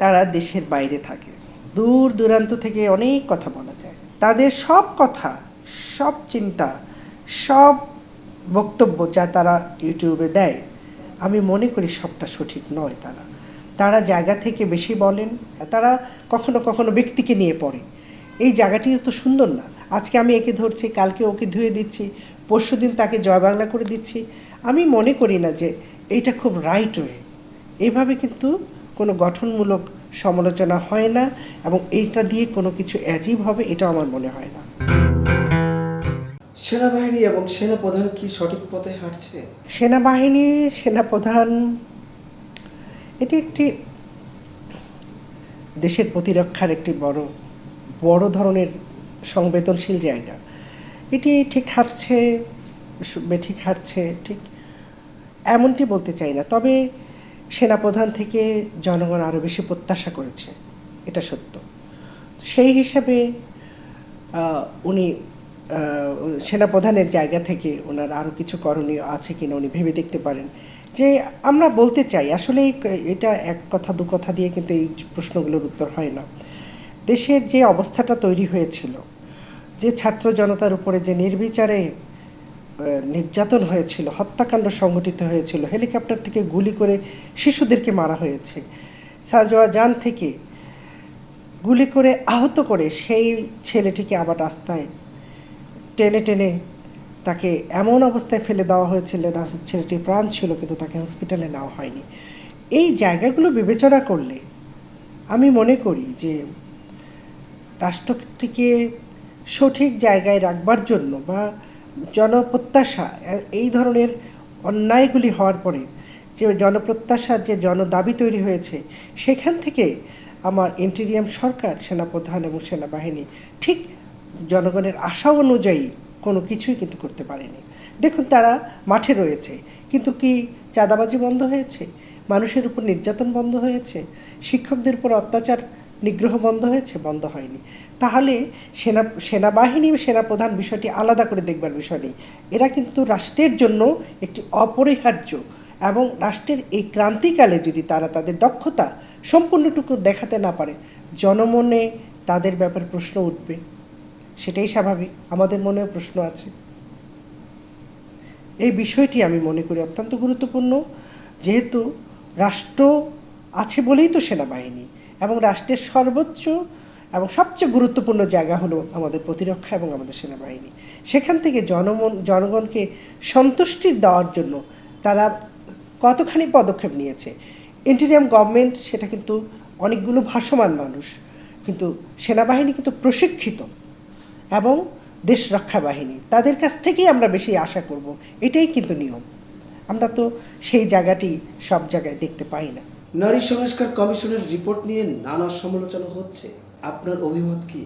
তারা দেশের বাইরে থাকে, দূর দূরান্ত থেকে অনেক কথা বলা যায়, তাদের সব কথা, সব চিন্তা, সব বক্তব্য যা তারা ইউটিউবে দেয়, আমি মনে করি সবটা সঠিক নয়। তারা জায়গা থেকে বেশি বলেন, তারা কখনো কখনো ব্যক্তিকে নিয়ে পড়ে। এই জায়গাটিও তো সুন্দর না। আজকে আমি একে ধরছি, কালকে ওকে ধুয়ে দিচ্ছি, পরশুদিন তাকে জয় বাংলা করে দিচ্ছি। আমি মনে করি না যে এইটা খুব রাইট ওয়ে। এইভাবে কিন্তু কোনো গঠনমূলক সমালোচনা হয় না, এবং এইটা দিয়ে কোনো কিছু অ্যাচিভ হবে এটা আমার মনে হয় না। সেনাবাহিনী এবং সেনাপ্রধান কি সঠিক পথে হাঁটছে? সেনাবাহিনী, সেনাপ্রধান, এটি একটি দেশের প্রতিরক্ষার একটি বড় ধরনের সংবেদনশীল জায়গা। এটি ঠিক হাঁটছে, বেঠিক হাঁটছে, ঠিক এমনটি বলতে চাই না। তবে সেনাপ্রধান থেকে জনগণ আরও বেশি প্রত্যাশা করেছে, এটা সত্য। সেই হিসাবে উনি সেনাপ্রধানের জায়গা থেকে ওনার আরও কিছু করণীয় আছে কিনা উনি ভেবে দেখতে পারেন। যে আমরা বলতে চাই, আসলে এটা এক কথা দু কথা দিয়ে কিন্তু এই প্রশ্নগুলোর উত্তর হয় না। দেশের যে অবস্থাটা তৈরি হয়েছিল, যে ছাত্র জনতার উপরে যে নির্বিচারে নির্যাতন হয়েছিল, হত্যাকাণ্ড সংঘটিত হয়েছিল, হেলিকপ্টার থেকে গুলি করে শিশুদেরকে মারা হয়েছে, সাজোয়া জান থেকে গুলি করে আহত করে সেই ছেলেটিকে আবার রাস্তায় টেনে টেনে তাকে এমন অবস্থায় ফেলে দেওয়া হয়েছিল, ছেলেটির প্রাণ ছিল কিন্তু তাকে হসপিটালে নেওয়া হয়নি। এই জায়গাগুলো বিবেচনা করলে আমি মনে করি যে রাষ্ট্রটিকে সঠিক জায়গায় রাখবার জন্য বা জনপ্রত্যাশা, এই ধরনের অন্যায়গুলি হওয়ার পরে যে জনপ্রত্যাশার যে জনদাবি তৈরি হয়েছে, সেখান থেকে আমার ইন্টেরিয়াম সরকার, সেনাপ্রধান এবং সেনাবাহিনী ঠিক জনগণের আশা অনুযায়ী কোনো কিছুই কিন্তু করতে পারেনি। দেখুন, তারা মাঠে রয়েছে, কিন্তু কি চাঁদাবাজি বন্ধ হয়েছে? মানুষের উপর নির্যাতন বন্ধ হয়েছে? শিক্ষকদের উপর অত্যাচার নিগ্রহ বন্ধ হয়েছে? বন্ধ হয়নি। তাহলে সেনাবাহিনী সেনাপ্রধান বিষয়টি আলাদা করে দেখবার বিষয় নেই। এরা কিন্তু রাষ্ট্রের জন্য একটি অপরিহার্য, এবং রাষ্ট্রের এই ক্রান্তিকালে যদি তারা তাদের দক্ষতা সম্পূর্ণটুকু দেখাতে না পারে, জনমনে তাদের ব্যাপারে প্রশ্ন উঠবে, সেটাই স্বাভাবিক। আমাদের মনেও প্রশ্ন আছে। এই বিষয়টি আমি মনে করি অত্যন্ত গুরুত্বপূর্ণ, যেহেতু রাষ্ট্র আছে বলেই তো সেনাবাহিনী, এবং রাষ্ট্রের সর্বোচ্চ এবং সবচেয়ে গুরুত্বপূর্ণ জায়গা হলো আমাদের প্রতিরক্ষা এবং আমাদের সেনাবাহিনী। সেখান থেকে জনগণকে সন্তুষ্টি দেওয়ার জন্য তারা কতখানি পদক্ষেপ নিয়েছে। ইন্টেরিয়াম গভর্নমেন্ট সেটা কিন্তু অনেকগুলো ভাসমান মানুষ, কিন্তু সেনাবাহিনী কিন্তু প্রশিক্ষিত এবং দেশ রক্ষা বাহিনী, তাদের কাছ থেকেই আমরা বেশি আশা করব, এটাই কিন্তু নিয়ম। আমরা তো সেই জায়গাটি সব জায়গায় দেখতে পাই না। নারী সংস্কার কমিশনের রিপোর্ট নিয়ে নানা সমালোচনা হচ্ছে, আপনার অভিমত কি?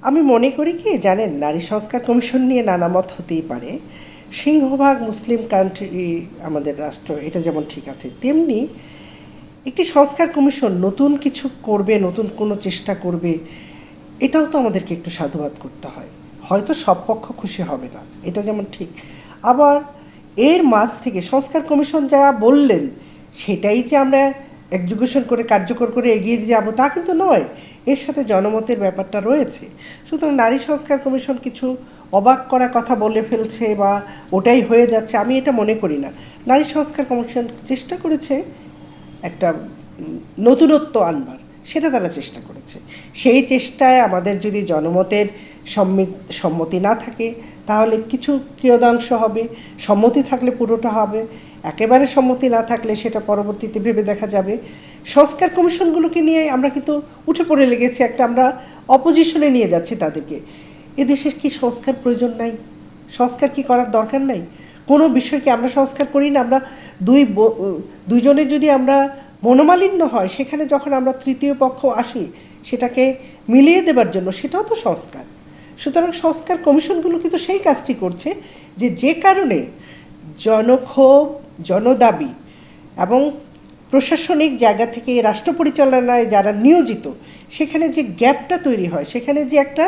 আমি মনে করি কি জানেন, নারী সংস্কার কমিশন নিয়ে নানা মত হতেই পারে। সিংহভাগ মুসলিম কান্ট্রি আমাদের রাষ্ট্র, এটা যেমন ঠিক আছে, তেমনি একটি সংস্কার কমিশন নতুন কিছু করবে, নতুন কোনো চেষ্টা করবে, এটাও তো আমাদেরকে একটু সাধুবাদ করতে হয়। হয়তো সব পক্ষ খুশি হবে না, এটা যেমন ঠিক। আবার এর মাঝ থেকে সংস্কার কমিশন যা বললেন সেটাই যে আমরা এক্সিকিউশন করে কার্যকর করে এগিয়ে যাব তা কিন্তু নয়, এর সাথে জনমতের ব্যাপারটা রয়েছে। সুতরাং নারী সংস্কার কমিশন কিছু অবাক করা কথা বলে ফেলছে বা ওটাই হয়ে যাচ্ছে, আমি এটা মনে করি না। নারী সংস্কার কমিশন চেষ্টা করেছে একটা নতুনত্ব আনবার, সেটা তারা চেষ্টা করেছে। সেই চেষ্টায় আমাদের যদি জনমতের সম্মতি না থাকে তাহলে কিছু কিয়দাংশ হবে, সম্মতি থাকলে পুরোটা হবে, একেবারে সম্মতি না থাকলে সেটা পরবর্তীতে ভেবে দেখা যাবে। সংস্কার কমিশনগুলোকে নিয়ে আমরা কিন্তু উঠে পড়ে লেগেছি, একটা আমরা অপোজিশনে নিয়ে যাচ্ছি তাদেরকে। এদেশের কি সংস্কার প্রয়োজন নাই? সংস্কার কি করার দরকার নাই? কোনো বিষয়কে আমরা সংস্কার করি না। আমরা দুইজনের যদি আমরা মনোমালিন্য হয়, সেখানে যখন আমরা তৃতীয় পক্ষ আসি সেটাকে মিলিয়ে দেবার জন্য, সেটাও তো সংস্কার। সুতরাং সংস্কার কমিশনগুলো কিন্তু সেই কাজটি করছে, যে কারণে জনক্ষোভ, জনদাবি এবং প্রশাসনিক জায়গা থেকে রাষ্ট্র পরিচালনায় যারা নিয়োজিত, সেখানে যে গ্যাপটা তৈরি হয়, সেখানে যে একটা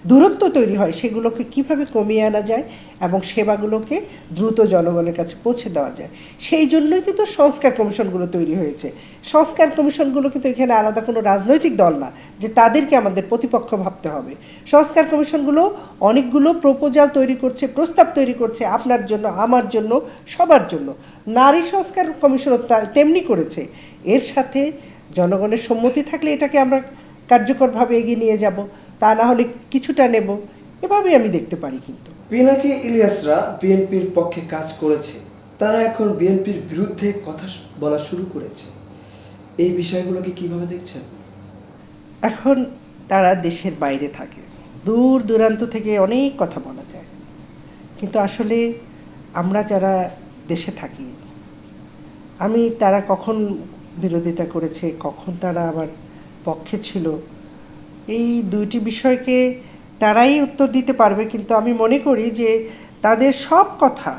দূরত্ব তৈরি হয় সেগুলোকে কিভাবে কমিয়ে আনা যায় এবং সেবাগুলোকে দ্রুত জনগণের কাছে পৌঁছে দেওয়া যায়। সেই জন্যই কিন্তু সংস্কার কমিশনগুলো তৈরি হয়েছে। সংস্কার কমিশনগুলো কিন্তু এখানে আলাদা কোনো রাজনৈতিক দল না যে তাদেরকে আমাদের প্রতিপক্ষ ভাবতে হবে। সংস্কার কমিশনগুলো অনেকগুলো প্রপোজাল তৈরি করছে, প্রস্তাব তৈরি করছে আপনার জন্য, আমার জন্য, সবার জন্য। নারী সংস্কার কমিশনও তেমনি করেছে। এর সাথে জনগণের সম্মতি থাকলে এটাকে আমরা কার্যকরভাবে এগিয়ে নিয়ে যাব, তা না হলে কিছুটা নেব, এভাবেই আমি দেখতে পারি। কিন্তু পিনাকি ইলিয়াসরা বিএনপির পক্ষে কাজ করেছে, তারা এখন বিএনপির বিরুদ্ধে কথা বলা শুরু করেছে, এই বিষয়গুলোকে কিভাবে দেখছেন? এখন তারা দেশের বাইরে থাকে, দূর দূরান্ত থেকে অনেক কথা বলা যায়, কিন্তু আসলে আমরা যারা দেশে থাকি, আমি তারা কখন বিরোধিতা করেছে, কখন তারা আমার পক্ষে ছিল, এই দুইটি বিষয়কে তারাই উত্তর দিতে পারবে। কিন্তু আমি মনে করি যে তাদের সব কথা,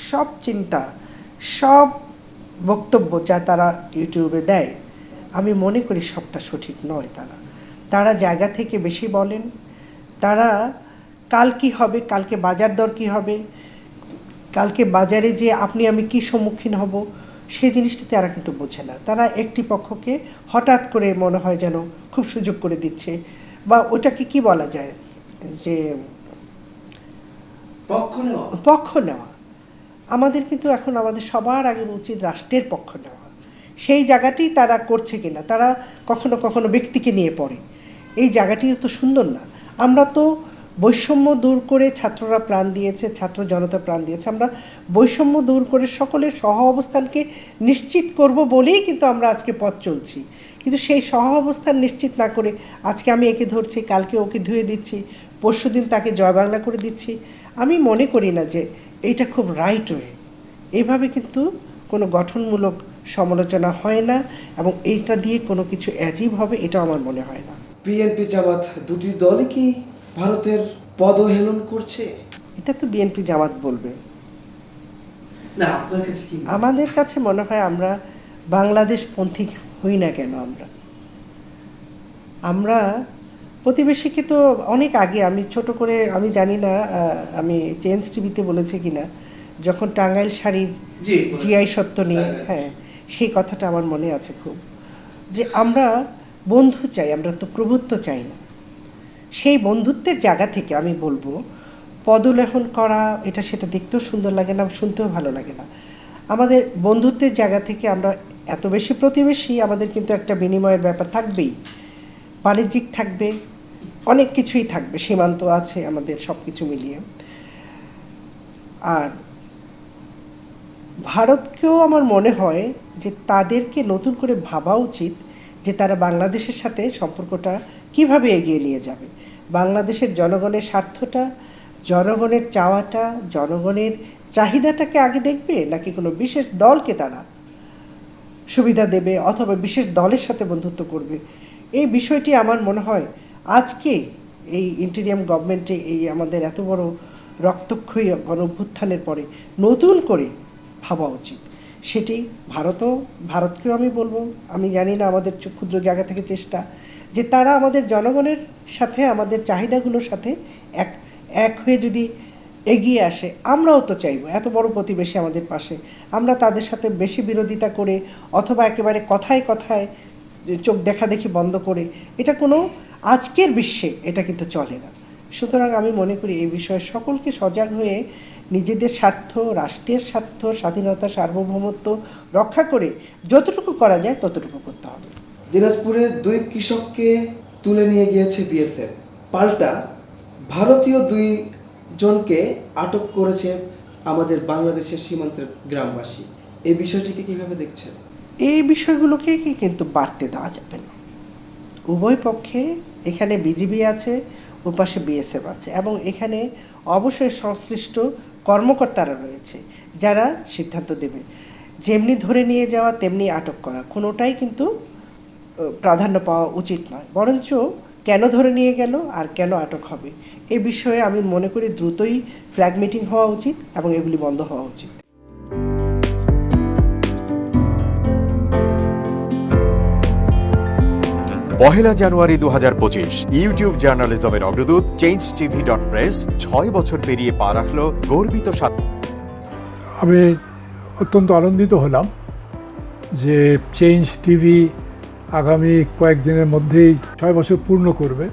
সব চিন্তা, সব বক্তব্য যা তারা ইউটিউবে দেয়, আমি মনে করি সবটা সঠিক নয়। তারা জায়গা থেকে বেশি বলেন। তারা কাল কি হবে, কালকে বাজার দর কী হবে, কালকে বাজারে যে আপনি আমি কি সম্মুখীন হব, সেই জিনিসটি তারা কিন্তু বোঝে না। তারা একটি পক্ষকে হঠাৎ করে মনে হয় যেন খুব সুযোগ করে দিচ্ছে, বা ওটাকে কি বলা যায়, যে পক্ষ নেওয়া। আমাদের কিন্তু এখন আমাদের সবার আগে উচিত রাষ্ট্রের পক্ষ নেওয়া। সেই জায়গাটি তারা করছে কিনা, তারা কখনো কখনো ব্যক্তিকে নিয়ে পড়ে, এই জায়গাটিও তো সুন্দর না। আমরা তো বৈষম্য দূর করে, ছাত্ররা প্রাণ দিয়েছে, ছাত্র জনতা প্রাণ দিয়েছে, আমরা বৈষম্য দূর করে সকলের সহ অবস্থানকে নিশ্চিত করব বলেই কিন্তু আমরা আজকে পথ চলছি। কিন্তু সেই সহ অবস্থান নিশ্চিত না করে আজকে আমি একে ধরছি, কালকে ওকে ধুয়ে দিচ্ছি, পরশুদিন তাকে জয় বাংলা করে দিচ্ছি, আমি মনে করি না যে এইটা খুব রাইট ওয়ে। এইভাবে কিন্তু কোনো গঠনমূলক সমালোচনা হয় না, এবং এইটা দিয়ে কোনো কিছু অ্যাচিভ হবে এটা আমার মনে হয় না। বিএনপি জামাত দুটি দলই কি ভারতের পদহেলন করছে? এটা তো বিএনপি জামাত বলবে না, আপনার কাছে কি? আমাদের কাছে মনে হয় আমরা বাংলাদেশপন্থী হই না কেন, আমরা প্রতিবেশীকে তো অনেক আগে, আমি ছোট করে, আমি জানি না আমি চেঞ্জ টিভিতে বলেছি কিনা, যখন টাঙ্গাইল শাড়ির জিআই সত্য নিয়ে, হ্যাঁ, সেই কথাটা আমার মনে আছে খুব, যে আমরা বন্ধু চাই, আমরা তো প্রভুত্ব চাই না। সেই বন্ধুত্বের জায়গা থেকে আমি বলবো, পদলেখন করা এটা সেটা দেখতেও সুন্দর লাগে না, শুনতেও ভালো লাগে না। আমাদের বন্ধুত্বের জায়গা থেকে আমরা এত বেশি প্রতিবেশী, আমাদের কিন্তু একটা বিনিময়ের ব্যাপার থাকবেই, বাণিজ্যিক থাকবে, অনেক কিছুই থাকবে, সীমান্ত আছে আমাদের, সব কিছু মিলিয়ে। আর ভারতকেও আমার মনে হয় যে তাদেরকে নতুন করে ভাবা উচিত যে তারা বাংলাদেশের সাথে সম্পর্কটা কিভাবে এগিয়ে নিয়ে যাবে। বাংলাদেশের জনগণের স্বার্থটা, জনগণের চাওয়াটা, জনগণের চাহিদাটাকে আগে দেখবে, নাকি কোনো বিশেষ দলকে তারা সুবিধা দেবে অথবা বিশেষ দলের সাথে বন্ধুত্ব করবে। এই বিষয়টি আমার মনে হয় আজকে এই ইন্টেরিয়াম গভর্নমেন্টে, এই আমাদের এত বড় রক্তক্ষয়ী গণ অভ্যুত্থানের পরে নতুন করে ভাবা উচিত। সেটি ভারতকেও আমি বলবো, আমি জানি না আমাদের ক্ষুদ্র জায়গা থেকে চেষ্টা, যে তারা আমাদের জনগণের সাথে, আমাদের চাহিদাগুলোর সাথে এক হয়ে যদি এগিয়ে আসে, আমরাও তো চাইবো, এত বড় প্রতিবেশী আমাদের পাশে, আমরা তাদের সাথে বেশি বিরোধিতা করে অথবা একেবারে কথায় কথায় চোখ দেখাদেখি বন্ধ করে, এটা কোনো আজকের বিশ্বে এটা কিন্তু চলে না। সুতরাং আমি মনে করি এই বিষয়ে সকলকে সজাগ হয়ে নিজেদের স্বার্থ, রাষ্ট্রের স্বার্থ, স্বাধীনতা, সার্বভৌমত্ব রক্ষা করে যতটুকু করা যায় ততটুকু করতে হবে। দিনাজপুরে 2 কৃষককে তুলে নিয়ে গিয়েছে বিএসএফ, পাল্টা ভারতীয় 2 জনকে আটক করেছে আমাদের বাংলাদেশের সীমান্তের গ্রামবাসী, এই বিষয়টিকে কিভাবে দেখছেন? এই বিষয়গুলোকে কিন্তু বাড়তে দেওয়া যাবে না। উভয় পক্ষে, এখানে বিজিবি আছে, ওপাশে বিএসএফ আছে, এবং এখানে অবশ্যই সংশ্লিষ্ট কর্মকর্তারা রয়েছে যারা সিদ্ধান্ত দেবে। যেমনি ধরে নিয়ে যাওয়া তেমনি আটক করা, কোনোটাই কিন্তু প্রাধান্য পাওয়া উচিত নয়, বরঞ্চ কেন ধরে নিয়ে গেল আর কেন আটক হবে, এ বিষয়ে আমি মনে করি দ্রুতই ফ্ল্যাগ মিটিং হওয়া উচিত এবং এগুলি বন্ধ হওয়া উচিত। 1 জানুয়ারি 2025 ইউটিউব জার্নালিজমের অগ্রদূত changetv.press 6 বছর পেরিয়ে পা রাখলো গর্বিত আমি অত্যন্ত আনন্দিত হলাম যে চেঞ্জ টিভি আগামী কয়েকদিনের মধ্যেই 6 বছর পূর্ণ করবে।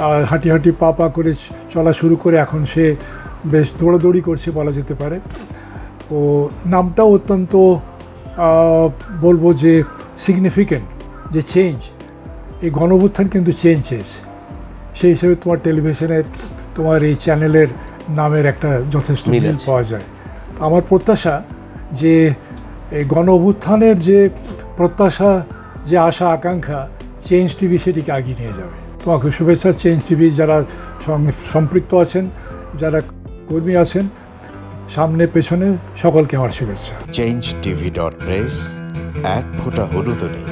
আর হাঁটি হাঁটি পা পা করে চলা শুরু করে এখন সে বেশ দৌড়াদৌড়ি করছে বলা যেতে পারে। ও নামটাও অত্যন্ত বলবো যে সিগনিফিক্যান্ট, যে চেঞ্জ, এই গণঅভ্যুত্থান কিন্তু চেঞ্জ চেয়েছে। সেই হিসেবে তোমার টেলিভিশনের, তোমার এই চ্যানেলের নামের একটা যথেষ্ট মিল পাওয়া যায়। আমার প্রত্যাশা যে এই গণঅভ্যুত্থানের যে প্রত্যাশা, যে আশা আকাঙ্ক্ষা, চেঞ্জ টিভি সেটিকে এগিয়ে নিয়ে যাবে। তোমাকে শুভেচ্ছা। চেঞ্জ টিভি যারা সম্পৃক্ত আছেন, যারা কর্মী আছেন, সামনে পেছনে সকলকে আমার শুভেচ্ছা। changetv.press এক ফোঁটা হলুদও নেই।